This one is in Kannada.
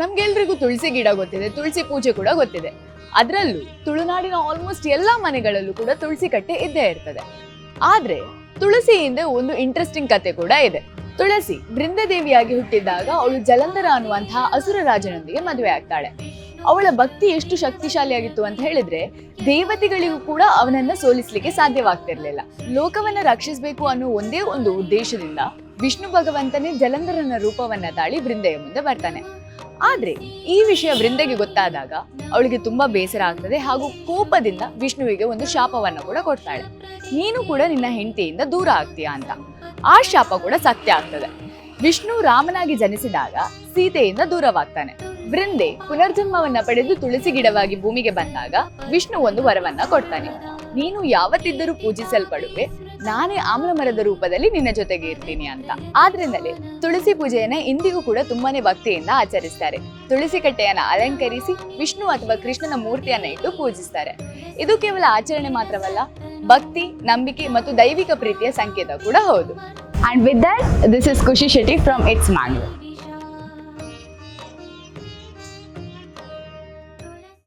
ನಮ್ಗೆಲ್ರಿಗೂ ತುಳಸಿ ಗಿಡ ಗೊತ್ತಿದೆ, ತುಳಸಿ ಪೂಜೆ ಕೂಡ ಗೊತ್ತಿದೆ. ಅದರಲ್ಲೂ ತುಳುನಾಡಿನ ಆಲ್ಮೋಸ್ಟ್ ಎಲ್ಲಾ ಮನೆಗಳಲ್ಲೂ ಕೂಡ ತುಳಸಿ ಕಟ್ಟೆ ಇದ್ದೇ ಇರ್ತದೆ. ಆದ್ರೆ ತುಳಸಿ ಹಿಂದೆ ಒಂದು ಇಂಟ್ರೆಸ್ಟಿಂಗ್ ಕತೆ ಕೂಡ ಇದೆ. ತುಳಸಿ ಬೃಂದದೇವಿಯಾಗಿ ಹುಟ್ಟಿದ್ದಾಗ ಅವಳು ಜಲಂಧರ ಅನ್ನುವಂತಹ ಅಸುರ ರಾಜನೊಂದಿಗೆ ಮದುವೆ ಆಗ್ತಾಳೆ. ಅವಳ ಭಕ್ತಿ ಎಷ್ಟು ಶಕ್ತಿಶಾಲಿಯಾಗಿತ್ತು ಅಂತ ಹೇಳಿದ್ರೆ ದೇವತೆಗಳಿಗೂ ಕೂಡ ಅವನನ್ನ ಸೋಲಿಸ್ಲಿಕ್ಕೆ ಸಾಧ್ಯವಾಗ್ತಿರ್ಲಿಲ್ಲ. ಲೋಕವನ್ನ ರಕ್ಷಿಸಬೇಕು ಅನ್ನೋ ಒಂದೇ ಒಂದು ಉದ್ದೇಶದಿಂದ ವಿಷ್ಣು ಭಗವಂತನೇ ಜಲಂಧರನ ರೂಪವನ್ನ ತಾಳಿ ಬೃಂದೆಯ ಮುಂದೆ ಬರ್ತಾನೆ. ಆದ್ರೆ ಈ ವಿಷಯ ಬೃಂದೆಗೆ ಗೊತ್ತಾದಾಗ ಅವಳಿಗೆ ತುಂಬಾ ಬೇಸರ ಆಗ್ತದೆ ಹಾಗೂ ಕೋಪದಿಂದ ವಿಷ್ಣುವಿಗೆ ಒಂದು ಶಾಪವನ್ನ ಕೂಡ ಕೊಡ್ತಾಳೆ. ನೀನು ಕೂಡ ನಿನ್ನ ಹೆಂಡತಿಯಿಂದ ದೂರ ಆಗ್ತೀಯಾ ಅಂತ. ಆ ಶಾಪ ಕೂಡ ಸತ್ಯ ಆಗ್ತದೆ. ವಿಷ್ಣು ರಾಮನಾಗಿ ಜನಿಸಿದಾಗ ಸೀತೆಯಿಂದ ದೂರವಾಗ್ತಾನೆ. ಬೃಂದೆ ಪುನರ್ಜನ್ಮವನ್ನ ಪಡೆದು ತುಳಸಿ ಗಿಡವಾಗಿ ಭೂಮಿಗೆ ಬಂದಾಗ ವಿಷ್ಣು ಒಂದು ವರವನ್ನ ಕೊಡ್ತಾನೆ. ನೀನು ಯಾವತ್ತಿದ್ದರೂ ಪೂಜಿಸಲ್ಪಡುವೆ, ನಾನೇ ಆಮ್ಲ ಮರದ ರೂಪದಲ್ಲಿ ನಿನ್ನ ಜೊತೆಗೆ ಇರ್ತೀನಿ ಅಂತ. ಆದ್ರಿಂದಲೇ ತುಳಸಿ ಪೂಜೆಯನ್ನ ಇಂದಿಗೂ ಕೂಡ ತುಂಬಾನೇ ಭಕ್ತಿಯಿಂದ ಆಚರಿಸ್ತಾರೆ. ತುಳಸಿ ಕಟ್ಟೆಯನ್ನ ಅಲಂಕರಿಸಿ ವಿಷ್ಣು ಅಥವಾ ಕೃಷ್ಣನ ಮೂರ್ತಿಯನ್ನ ಇಟ್ಟು ಪೂಜಿಸ್ತಾರೆ. ಇದು ಕೇವಲ ಆಚರಣೆ ಮಾತ್ರವಲ್ಲ, ಭಕ್ತಿ, ನಂಬಿಕೆ ಮತ್ತು ದೈವಿಕ ಪ್ರೀತಿಯ ಸಂಕೇತ ಕೂಡ ಹೌದು. And with that, this is Kushi Shetty from It's Mangalore.